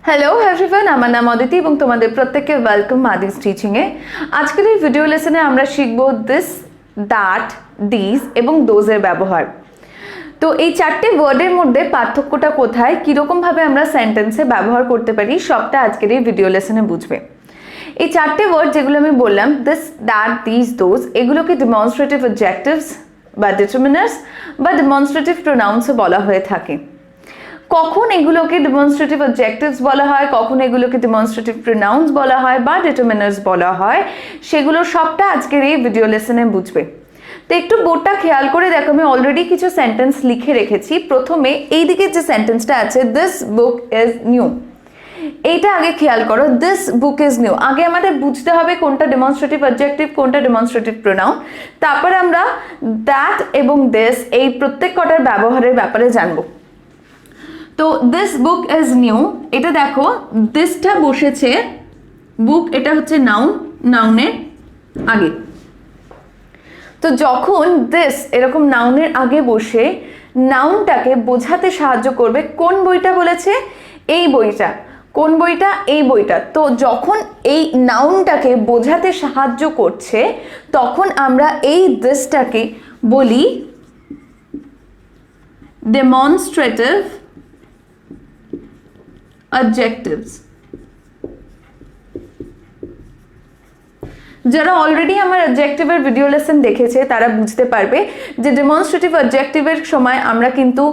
Hello everyone, আমার নাম অদিতি এবং তোমাদের প্রত্যেককে ওয়েলকাম মাদিস টিচিংয়ে। আজকের এই ভিডিও লেসনে আমরা শিখব দিস, দ্যাট, দিস এবং দোজের ব্যবহার। তো এই চারটে ওয়ার্ডের মধ্যে পার্থক্যটা কোথায়, কীরকমভাবে আমরা সেন্টেন্সে ব্যবহার করতে পারি, সবটা আজকের এই ভিডিও লেসনে বুঝবে। এই চারটে ওয়ার্ড যেগুলো আমি বললাম, দিস, দ্যাট, দিস, দোজ, এগুলোকে ডেমনস্ট্রেটিভ অবজেক্টিভস বা ডিটারমিনার্স বা ডেমনস্ট্রেটিভ প্রোনাউন্সও বলা হয়ে থাকে। কখন এগুলোকে ডেমনস্ট্রেটিভ অবজেক্টিভস বলা হয়, কখন এগুলোকে ডেমনস্ট্রেটিভ প্রোনাউন্স বলা হয় বা ডিটারমিনার্স বলা হয়, সেগুলো সবটা আজকের এই ভিডিও লেসনে বুঝবে। তো একটু বোর্ডটা খেয়াল করে দেখো, আমি অলরেডি কিছু সেন্টেন্স লিখে রেখেছি। প্রথমে এই দিকে যে সেন্টেন্সটা আছে, দিস বুক ইজ নিউ, এইটা আগে খেয়াল করো। দিস বুক ইজ নিউ, আগে আমাদের বুঝতে হবে কোনটা ডেমনস্ট্রেটিভ অবজেক্টিভ, কোনটা ডেমনস্ট্রেটিভ প্রোনাউন। তারপর আমরা দ্যাট এবং দিস এই প্রত্যেক কটার ব্যবহারের ব্যাপারে জানবো। তো দিস বুক ইজ নিউ, এটা দেখো দিসটা বসেছে, বুক এটা হচ্ছে নাউন, নাউনের আগে। তো যখন দিস এরকম নাউনের আগে বসে নাউনটাকে বোঝাতে সাহায্য করবে, কোন বইটা বলেছে, এই বইটা, কোন বইটা, এই বইটা। তো যখন এই নাউনটাকে বোঝাতে সাহায্য করছে, তখন আমরা এই দিসটাকে বলি ডেমনস্ট্রেটিভ adjectives। যারা অলরেডি আমার অবজেক্টিভের ভিডিও লেসন দেখেছে তারা বুঝতে পারবে যে ডেমনস্ট্রেটিভ অবজেক্টিভের সময় আমরা কিন্তু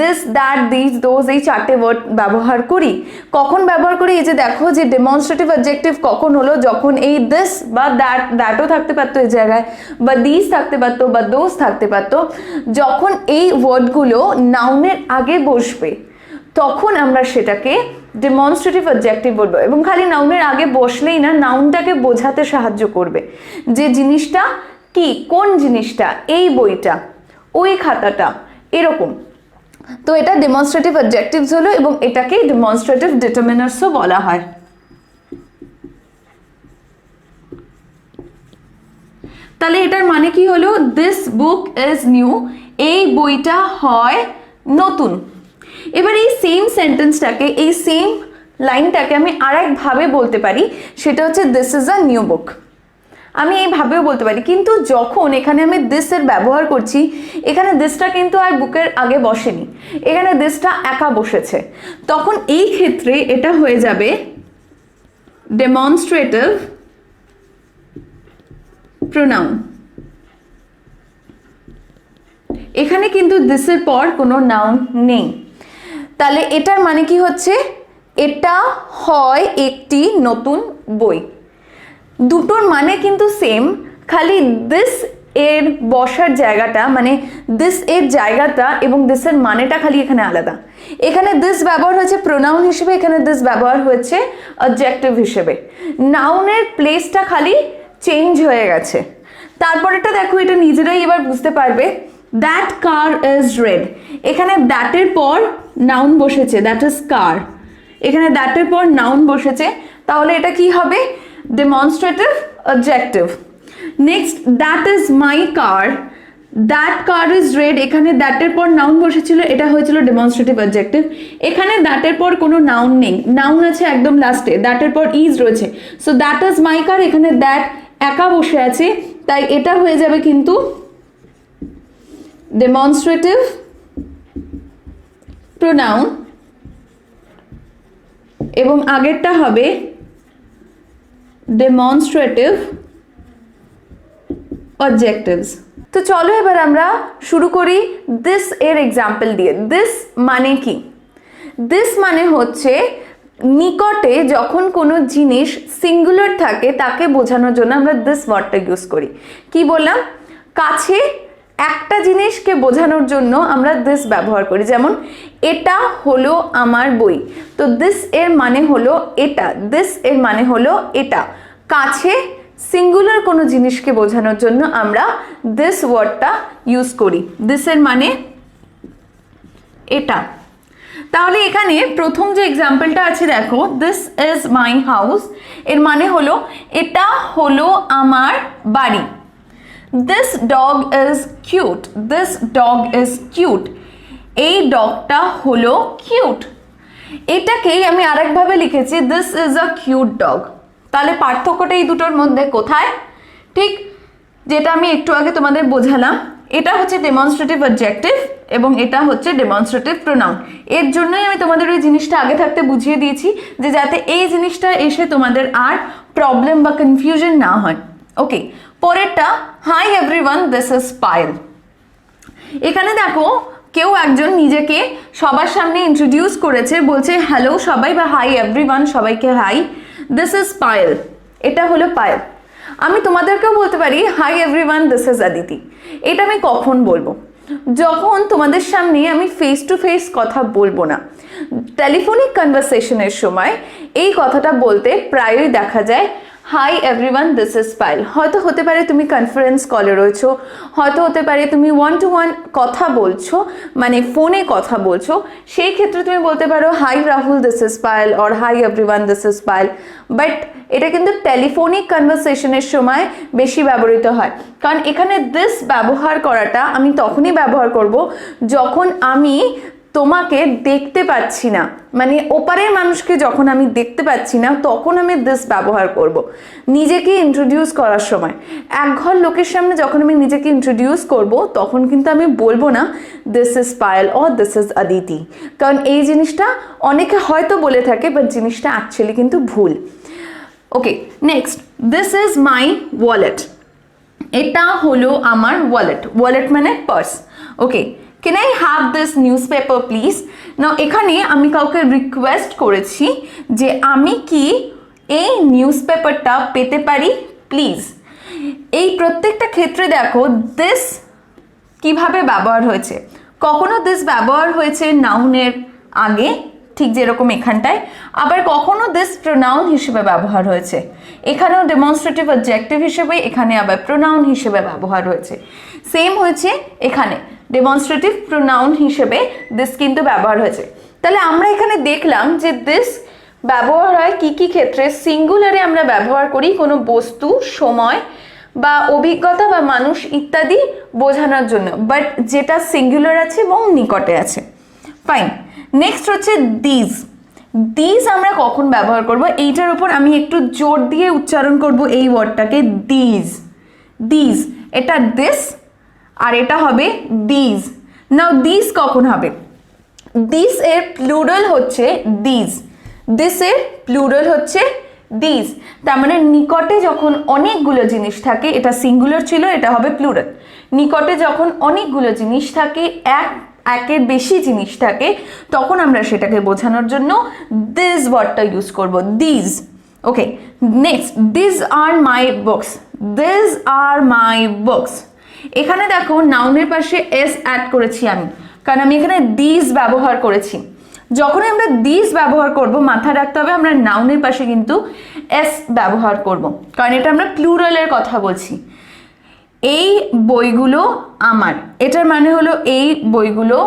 দিস, দ্যাট, দিস, দোজ এই চারটে ওয়ার্ড ব্যবহার করি। কখন ব্যবহার করি, এই যে দেখো যে ডেমনস্ট্রেটিভ অবজেক্টিভ কখন হলো, যখন এই দিস বা দ্যাটও থাকতে পারতো এই জায়গায়, বা দিস থাকতে পারতো, বা দোজ থাকতে পারতো। যখন এই ওয়ার্ডগুলো নাউনের আগে বসবে তখন আমরা সেটাকে ডেমনস্ট্রেটিভ অবজেক্টিভ বলবো। এবং খালি নাউনের আগে বসলেই না, নাউনটাকে বোঝাতে সাহায্য করবে যে জিনিসটা কি, কোন জিনিসটা, এই বইটা, ওই খাতাটা, এরকম। তো এটা ডেমনস্ট্রেটিভ অবজেক্টিভস হলো এবং এটাকে ডেমনস্ট্রেটিভ ডিটারমিনার্সও বলা হয়। তাহলে এটার মানে কি হলো, দিস বুক ইজ নিউ, এই বইটা হয় নতুন। এবার এই সেম সেন্টেন্সটাকে, এই সেম লাইনটাকে আমি আরেকভাবে বলতে পারি, সেটা হচ্ছে this is a new book. আমি এইভাবেও বলতে পারি, কিন্তু যখন এখানে আমি দিস এর ব্যবহার করছি, এখানে দিসটা কিন্তু আর বুকের আগে বসেনি, এখানে দিসটা একা বসেছে। তখন এই ক্ষেত্রে এটা হয়ে যাবে ডেমনস্ট্রেটিভ প্রোনাউন। এখানে কিন্তু দিসের পর কোনো নাউন নেই। তাহলে এটার মানে কি হচ্ছে, এটা হয় একটি নতুন বই। দুটোর মানে কিন্তু সেম, খালি দিস এর বসার জায়গাটা, মানে দিস এর জায়গাটা এবং দিসের মানেটা খালি এখানে আলাদা। এখানে দিস ব্যবহার হয়েছে প্রোনাউন হিসেবে, এখানে দিস ব্যবহার হয়েছে অবজেক্টিভ হিসেবে। নাউনের প্লেসটা খালি চেঞ্জ হয়ে গেছে। তারপরেটা দেখো, এটা নিজেরাই এবার বুঝতে পারবে। দ্যাট কার ইজ রেড, এখানে দ্যাটের পর নাউন বসেছে, দ্যাট ইজ কার, এখানে দ্যাটের পর নাউন বসেছে, তাহলে এটা কি হবে, demonstrative objective. Next, that is my car, that car is red, এখানে দ্যাটের পর নাউন বসেছিল, এটা হয়েছিল ডেমনস্ট্রেটিভ অবজেক্টিভ। এখানে দ্যাটের পর কোনো নাউন নেই, নাউন আছে একদম লাস্টে, দ্যাটের পর ইজ রয়েছে। সো দ্যাট ইজ মাই কার, এখানে দ্যাট একা বসে আছে, তাই এটা হয়ে যাবে কিন্তু ডেমনস্ট্রেটিভ প্রোনাউন এবং আগেরটা হবে ডেমনস্ট্রেটিভ অবজেক্টিভস। তো চলো এবার আমরা শুরু করি দিস এর এক্সাম্পল দিয়ে। দিস মানে কি? দিস মানে হচ্ছে নিকটে যখন কোনো জিনিস সিঙ্গুলার থাকে তাকে বোঝানোর জন্য আমরা দিস ওয়ার্ডটা ইউজ করি। কি বললাম, কাছে একটা জিনিসকে বোঝানোর জন্য আমরা দিস ব্যবহার করি। যেমন এটা হলো আমার বই, তো দিস এর মানে হলো এটা, দিস এর মানে হলো এটা। কাছে সিঙ্গুলার কোনো জিনিসকে বোঝানোর জন্য আমরা দিস ওয়ার্ডটা ইউজ করি। দিস এর মানে এটা। তাহলে এখানে প্রথম যে এক্সাম্পলটা আছে দেখো, দিস ইজ মাই হাউস, এর মানে হলো এটা হলো আমার বাড়ি। This dog is cute, this dog is cute, এই ডগটা হলো কিউট। এটাকেই আমি আরেকভাবে লিখেছি this is a cute dog. তাহলে পার্থক্যটা এই দুটোর মধ্যে কোথায়? ঠিক যেটা আমি একটু আগে তোমাদের বোঝালাম, এটা হচ্ছে ডেমনস্ট্রেটিভ অ্যাডজেক্টিভ এবং এটা হচ্ছে ডেমনস্ট্রেটিভ প্রোনাউন। এর জন্যই আমি তোমাদের ওই জিনিসটা আগে থাকতে বুঝিয়ে দিয়েছি যে যাতে এই জিনিসটা এসে তোমাদের আর প্রবলেম বা কনফিউশন না হয়। ওকে, পরেরটা, high everyone this is Payel. এখানে দেখো কেউ একজন নিজেকে সবার সামনে ইন্ট্রোডিউস করেছে, বলছে হ্যালো সবাই বা হাই এভরিওয়ান, সবাইকে হাই, দিস ইজ পায়েল। এটা হলো পায়েল। আমি তোমাদেরকেও বলতে পারি high everyone this is Aditi. এটা আমি কখন বলবো? যখন তোমাদের সামনে আমি ফেস টু ফেস কথা বলবো না। টেলিফোনিক কনভারসেশনের সময় এই কথাটা বলতে প্রায়ই দেখা যায় high everyone this is Payel. হয়তো হতে পারে তুমি কনফারেন্স কলে রয়েছো, হয়তো হতে পারে তুমি 1 to 1 কথা বলছো, মানে ফোনে কথা বলছো, সেই ক্ষেত্রে তুমি বলতে পারো hi Rahul this is Payel or hi everyone this is Payel. But এটা কিন্তু টেলিফোনিক কনভারসেশনের সময় বেশি ব্যবহৃত হয়, কারণ এখানে দিস ব্যবহার করাটা আমি তখনই ব্যবহার করব যখন আমি তোমাকে দেখতে পাচ্ছি না, মানে ওপারের মানুষকে যখন আমি দেখতে পাচ্ছি না তখন আমি দিস ব্যবহার করব। নিজেকে ইন্ট্রোডিউস করার সময় একঘর লোকের সামনে যখন আমি নিজেকে ইন্ট্রোডিউস করব তখন কিন্তু আমি বলবো না this is Payel or this is Aditi, কারণ এই জিনিসটা অনেকে হয়তো বলে থাকে বাট জিনিসটা অ্যাকচুয়ালি কিন্তু ভুল। Okay, next, this is my wallet. এটা হলো আমার ওয়ালেট। ওয়ালেট মানে purse. Okay, can I have this newspaper please? না, এখানে আমি কাউকে রিকোয়েস্ট করেছি যে আমি কি এই নিউজ পেপারটা পেতে পারি প্লিজ। এই প্রত্যেকটা ক্ষেত্রে দেখো দিস কিভাবে ব্যবহার হয়েছে। কখনো দিস ব্যবহার হয়েছে নাউনের আগে, ঠিক যেরকম এখানটায়, আবার কখনো দিস প্রোনাউন হিসেবে ব্যবহার হয়েছে। এখানেও ডেমনস্ট্রেটিভ অবজেক্টিভ হিসেবে, এখানে আবার প্রোনাউন হিসেবে ব্যবহার হয়েছে। সেম হয়েছে এখানে, ডেমনস্ট্রেটিভ প্রোনাউন হিসেবে দিস কিন্তু ব্যবহার হয়েছে। তাহলে আমরা এখানে দেখলাম যে দিস ব্যবহার হয় কি কি ক্ষেত্রে। সিঙ্গুলারে আমরা ব্যবহার করি কোনো বস্তু, সময় বা অভিজ্ঞতা বা মানুষ ইত্যাদি বোঝানোর জন্য, বাট যেটা সিঙ্গুলার আছে এবং নিকটে আছে। ফাইন, নেক্সট হচ্ছে দিজ। দিজ আমরা কখন ব্যবহার করব? এইটার উপর আমি একটু জোর দিয়ে উচ্চারণ করব এই ওয়ার্ডটাকে, দিজ। দিজ, এটা দিস আর এটা হবে দিজ। নাও দিস কখন হবে? দিস এর প্লুরাল হচ্ছে দিজ, দিস এর প্লুরাল হচ্ছে দিজ। তার মানে নিকটে যখন অনেকগুলো জিনিস থাকে, এটা সিঙ্গুলার ছিল, এটা হবে প্লুরাল। নিকটে যখন অনেকগুলো জিনিস থাকে, একের বেশি জিনিস থাকে, তখন আমরা সেটাকে বোঝানোর জন্য দিস ওয়ার্ডটা ইউজ করব, these. Okay, next, this are my books. This are my books. এখানে দেখো নাউনের পাশে এস অ্যাড করেছি আমি, কারণ আমি এখানে দিস ব্যবহার করেছি। যখন আমরা দিস ব্যবহার করব মাথায় রাখতে হবে আমরা নাউনের পাশে কিন্তু এস ব্যবহার করব, কারণ এটা আমরা প্লুরালের কথা বলছি। এই বইগুলো আমার, এটার মানে হলো এই বইগুলো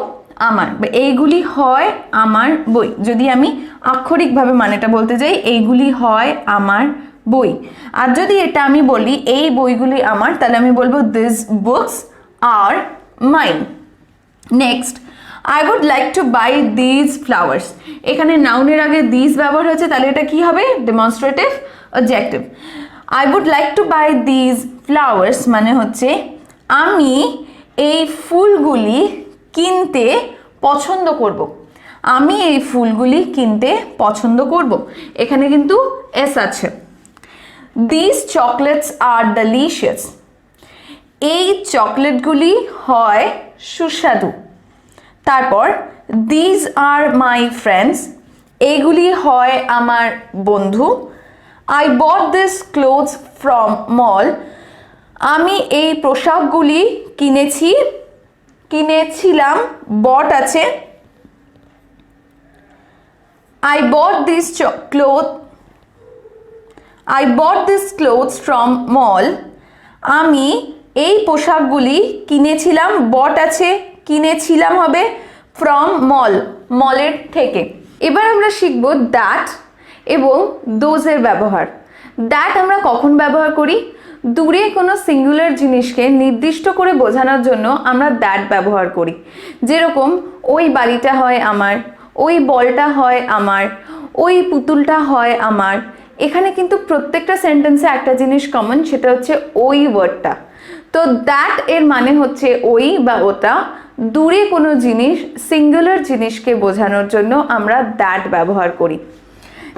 আমার, এইগুলি হয় আমার বই। যদি আমি আক্ষরিকভাবে মানেটা বলতে যাই, এইগুলি হয় আমার বই। আর যদি এটা আমি বলি এই বইগুলি আমার, তাহলে আমি বলবো this books are mine. Next, I would like to buy these flowers. এখানে নাউনের আগে দিজ ব্যবহার হয়েছে, তাহলে এটা কি হবে? Demonstrative objective. I would like to buy these flowers মানে হচ্ছে আমি এই ফুলগুলি কিনতে পছন্দ করব। আমি এই ফুলগুলি কিনতে পছন্দ করব। এখানে কিন্তু এস আছে। This chocolates are delicious. এই চকলেটগুলি হয় সুস্বাদু। তারপর দিজ আর মাই ফ্রেন্ডস। এইগুলি হয় আমার বন্ধু। I bought this clothes from mall. আমি এই পোশাকগুলি কিনেছিলাম, বট আছে। I bought these clothes from mall. আমি এই পোশাকগুলি কিনেছিলাম, বট আছে, কিনেছিলাম হবে ফ্রম মল, মলের থেকে। এবার আমরা শিখব দ্যাট এবং দোজের ব্যবহার। দ্যাট আমরা কখন ব্যবহার করি? দূরে কোনো সিঙ্গুলার জিনিসকে নির্দিষ্ট করে বোঝানোর জন্য আমরা দ্যাট ব্যবহার করি। যেরকম ওই বাড়িটা হয় আমার, ওই বলটা হয় আমার, ওই পুতুলটা হয় আমার। এখানে কিন্তু প্রত্যেকটা সেন্টেন্সে একটা জিনিস কমন, সেটা হচ্ছে ওই ওয়ার্ডটা। তো দ্যাট এর মানে হচ্ছে ওই বা ওটা। দূরে কোনো জিনিস, সিঙ্গুলার জিনিসকে বোঝানোর জন্য আমরা দ্যাট ব্যবহার করি।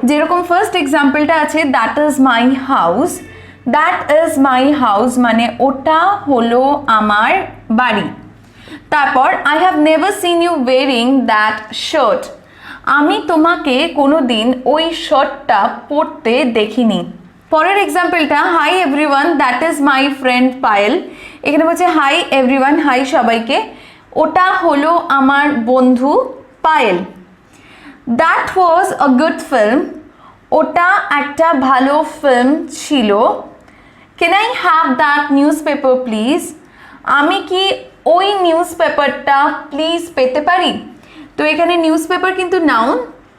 যেরকম ফার্স্ট এক্সাম্পলটা আছে, that is my house. That is my house মানে ওটা হলো আমার বাড়ি। তারপর I have never seen you wearing that shirt. আমি তোমাকে কোনো দিন ওই শার্টটা পরতে দেখিনি। পরের এক্সাম্পলটা, hi everyone that is my friend Payel. এখানে বলছে হাই এভরিওয়ান, হাই সবাইকে, ওটা হলো আমার বন্ধু Payel. That was a good film. ওটা একটা ভালো ফিল্ম ছিল। Can I have that news paper please. আমি কি ওই নিউজ পেপারটা প্লিজ পেতে পারি? তো এখানে নিউজ পেপার কিন্তু নাউন,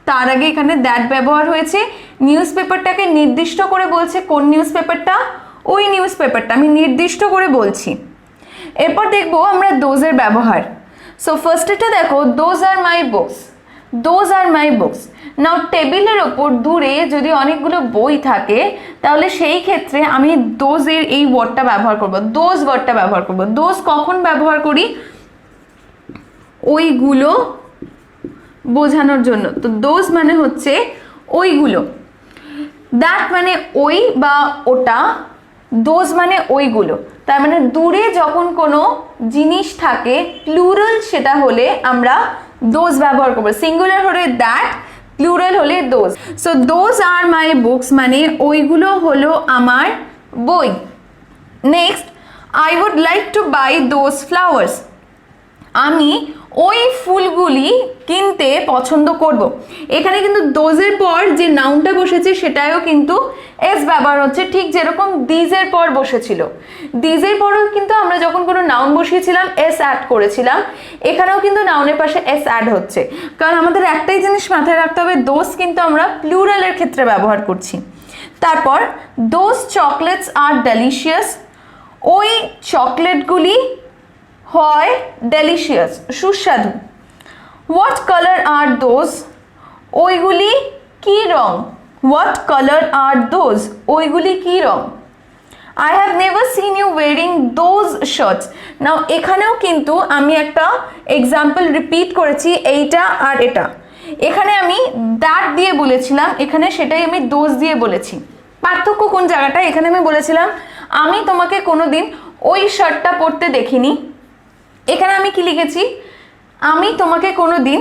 তার আগে এখানে দ্যাট ব্যবহার হয়েছে। নিউজ পেপারটাকে নির্দিষ্ট করে বলছে কোন নিউজ পেপারটা, ওই নিউজ পেপারটা আমি নির্দিষ্ট করে বলছি। এরপর দেখবো আমরা দোজের ব্যবহার। সো ফার্স্ট এটা দেখো, those are my books. Those are my books. Now টেবিলের ওপর দূরে যদি অনেকগুলো বই থাকে, তাহলে সেই ক্ষেত্রে আমি দোজের এই ওয়ার্ডটা ব্যবহার করব, দোজ ওয়ার্ডটা ব্যবহার করব। দোজ কখন ব্যবহার করি? ওইগুলো বোঝানোর জন্য। তো দোজ মানে হচ্ছে ওইগুলো। দ্যাট মানে ওই বা ওটা, দোজ মানে ওইগুলো। তার মানে দূরে যখন কোনো জিনিস থাকে প্লুরাল, সেটা হলে আমরা দোজ ব্যবহার করবো। সিঙ্গুলার হলে দ্যাট, প্লুরাল হলে those. So those are my books মানে ওইগুলো হলো আমার বই। Next, I would like to buy those flowers. আমি ওই ফুলগুলি কিনতে পছন্দ করব। এখানে কিন্তু দোজের পর যে নাউনটা বসেছে সেটাও কিন্তু এস ব্যবহার হচ্ছে, ঠিক যেরকম দিজের পর বসেছিল। দিজের পরও কিন্তু আমরা যখন কোনো নাউন বসিয়েছিলাম এস অ্যাড করেছিলাম, এখানেও কিন্তু নাউনের পাশে এস অ্যাড হচ্ছে। কারণ আমাদের একটাই জিনিস মাথায় রাখতে হবে, দোজ কিন্তু আমরা প্লুরালের ক্ষেত্রে ব্যবহার করছি। তারপর দোজ চকলেটস আর ডেলিশিয়াস। ওই চকলেটগুলি হয় ডেলিশিয়াস, সুস্বাদু। What colour are those. ওইগুলি কি রং? What colour are those. ওইগুলি কি রং? I have never seen you wearing those shirts. Now এখানেও কিন্তু আমি একটা এক্সাম্পল রিপিট করেছি, এইটা আর এটা। এখানে আমি দ্যাট দিয়ে বলেছিলাম, এখানে সেটাই আমি দোজ দিয়ে বলেছি। পার্থক্য কোন জায়গাটা? এখানে আমি বলেছিলাম আমি তোমাকে কোনোদিন ওই শার্টটা পরতে দেখিনি। এখানে আমি কি লিখেছি? আমি তোমাকে কোনোদিন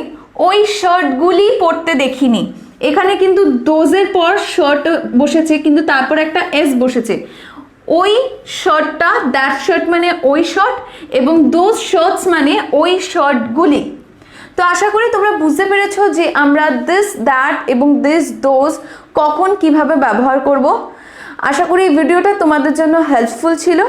ওই শার্টগুলি পরতে দেখিনি। এখানে কিন্তু দোজের পর শার্ট বসেছে, কিন্তু তারপর একটা এস বসেছে। ওই শার্টটা, দ্যাট শার্ট মানে ওই শার্ট, এবং দোজ শার্টস মানে ওই শার্টগুলি। তো আশা করি তোমরা বুঝতে পেরেছো যে আমরা দিস, দ্যাট এবং দিস, দোজ কখন কিভাবে ব্যবহার করব। আশা করি এই ভিডিওটা তোমাদের জন্য হেল্পফুল ছিল।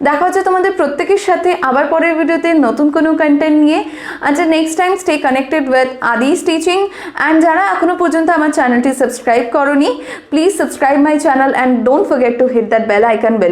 দেখা হচ্ছে তোমাদের প্রত্যেকের সাথে আবার পরের ভিডিওতে নতুন কোনো কন্টেন্ট নিয়ে। আচ্ছা, next time stay connected with Adi's teaching. And যারা এখনো পর্যন্ত আমার চ্যানেলটি সাবস্ক্রাইব করোনি, please subscribe my channel and don't forget to hit that bell icon bell.